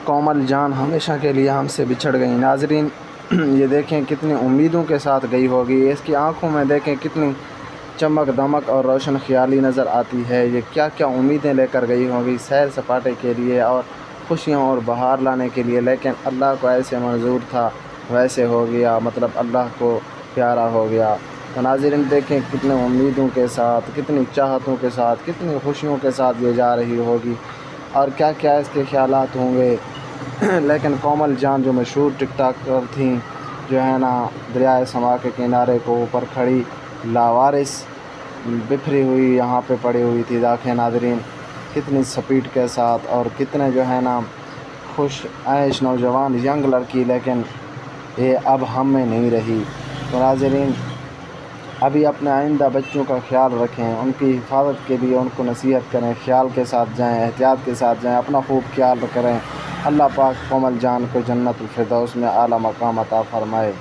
کومل جان ہمیشہ کے لیے ہم سے بچھڑ گئی۔ ناظرین یہ دیکھیں کتنی امیدوں کے ساتھ گئی ہوگی، اس کی آنکھوں میں دیکھیں کتنی چمک دمک اور روشن خیالی نظر آتی ہے۔ یہ کیا کیا امیدیں لے کر گئی ہوگی سیر سپاٹے کے لیے اور خوشیاں اور بہار لانے کے لیے، لیکن اللہ کو ایسے منظور تھا ویسے ہو گیا، مطلب اللہ کو پیارا ہو گیا۔ تو ناظرین دیکھیں کتنے امیدوں کے ساتھ، کتنی چاہتوں کے ساتھ، کتنی خوشیوں کے ساتھ یہ جا رہی ہوگی اور کیا کیا اس کے خیالات ہوں گے۔ لیکن کومل جان جو مشہور ٹک ٹاکر تھیں، جو ہے نا دریائے سما کے کنارے کو اوپر کھڑی لاوارث بکھری ہوئی یہاں پہ پڑی ہوئی تھی، دیکھیں ناظرین کتنی سپیڈ کے ساتھ اور کتنے جو ہے نا خوش عیش نوجوان ینگ لڑکی، لیکن یہ اب ہم میں نہیں رہی۔ تو ناظرین ابھی اپنے آئندہ بچوں کا خیال رکھیں، ان کی حفاظت کے لیے ان کو نصیحت کریں، خیال کے ساتھ جائیں، احتیاط کے ساتھ جائیں، اپنا خوب خیال کریں۔ اللہ پاک کومل جان کو جنت الفردوس میں اعلیٰ مقام عطا فرمائے۔